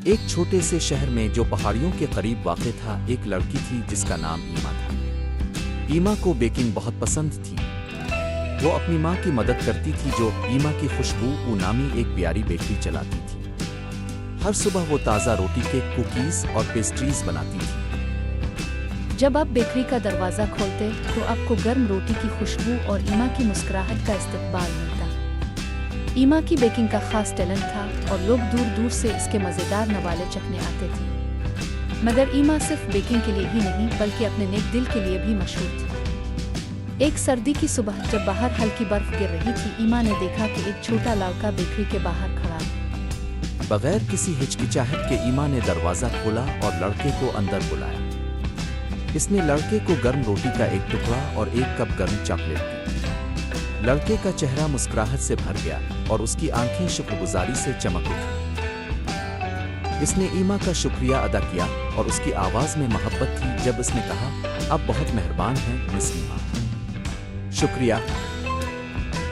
ایک چھوٹے سے شہر میں جو پہاڑیوں کے قریب واقع تھا، ایک لڑکی تھی جس کا نام ایما تھا۔ ایما کو بیکنگ بہت پسند تھی۔ وہ اپنی ماں کی مدد کرتی تھی جو ایما کی خوشبو نامی ایک پیاری بیکری چلاتی تھی۔ ہر صبح وہ تازہ روٹی، کیک، کوکیز اور پیسٹریز بناتی تھی۔ جب آپ بیکری کا دروازہ کھولتے تو آپ کو گرم روٹی کی خوشبو اور ایما کی مسکراہٹ کا استقبال ملتا۔ ایما کی بیکنگ کا خاص ٹیلنٹ تھا اور لوگ دور دور سے اس کے مزیدار نوالے چکھنے آتے تھے۔ مگر ایما صرف بیکنگ کے لیے ہی نہیں بلکہ اپنے نیک دل کے لیے بھی مشہور تھی۔ ایک سردی کی صبح جب باہر ہلکی برف گر رہی تھی، ایما نے دیکھا کہ ایک چھوٹا لڑکا بیکری کے باہر کھڑا ہے۔ بغیر کسی ہچکچاہٹ کے ایما نے دروازہ کھولا اور لڑکے کو اندر بلایا۔ اس نے لڑکے کو گرم روٹی کا ایک ٹکڑا اور ایک کپ گرم چاکلیٹ دی۔ لڑکے کا چہرہ مسکراہٹ سے بھر گیا اور اس کی آنکھیں شکرگزاری سے چمک اٹھیں۔ اس نے ایما کا شکریہ ادا کیا اور اس کی آواز میں محبت تھی جب اس نے کہا، "آپ بہت مہربان ہیں مس ایما۔ شکریہ۔"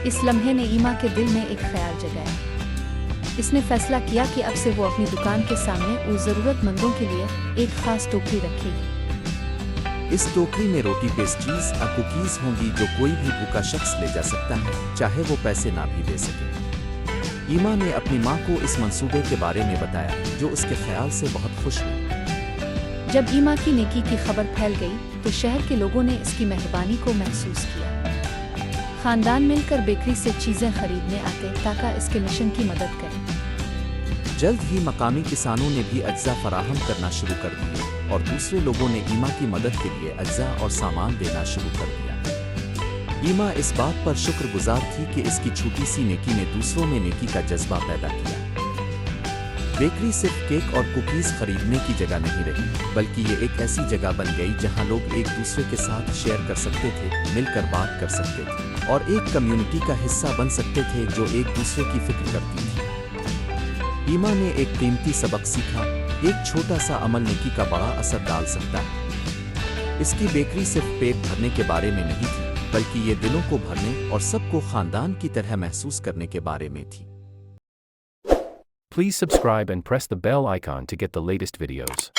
اس لمحے نے ایما کے دل میں ایک خیال جگایا۔ اس نے فیصلہ کیا کہ اب سے وہ اپنی دکان کے سامنے اس ضرورت مندوں کے لیے ایک خاص ٹوکری رکھے گی۔ اس ٹوکری میں روٹی، پیسٹریز اور کوکیز ہوں گی جو کوئی بھی بھوکا شخص لے جا سکتا ہے، چاہے وہ پیسے نہ بھی دے سکے۔ ایما نے اپنی ماں کو اس منصوبے کے بارے میں بتایا جو اس کے خیال سے بہت خوش ہوئی۔ جب ایما کی نیکی کی خبر پھیل گئی تو شہر کے لوگوں نے اس کی مہربانی کو محسوس کیا۔ خاندان مل کر بیکری سے چیزیں خریدنے آتے تاکہ اس کے مشن کی مدد کریں۔ جلد ہی مقامی کسانوں نے بھی اجزاء فراہم کرنا شروع کر دیے اور دوسرے لوگوں نے ایما کی مدد کے لیے اجزاء اور سامان دینا شروع کر دیا۔ ایما اس بات پر شکر گزار تھی کہ اس کی چھوٹی سی نیکی نے دوسروں میں نیکی کا جذبہ پیدا کیا۔ بیکری صرف کیک اور کوکیز خریدنے کی جگہ نہیں رہی، بلکہ یہ ایک ایسی جگہ بن گئی جہاں لوگ ایک دوسرے کے ساتھ شیئر کر سکتے تھے، مل کر بات کر سکتے تھے اور ایک کمیونٹی کا حصہ بن سکتے تھے جو ایک دوسرے کی فکر کرتی تھی۔ ایما نے ایک قیمتی سبق سیکھا، ایک چھوٹا سا عمل نیکی کا بڑا اثر ڈال سکتا ہے۔ اس کی بیکری صرف پیٹ بھرنے کے بارے میں نہیں تھی، بلکہ یہ دلوں کو بھرنے اور سب کو خاندان کی طرح محسوس کرنے کے بارے میں تھی۔ Please subscribe and press the bell icon to get the latest videos.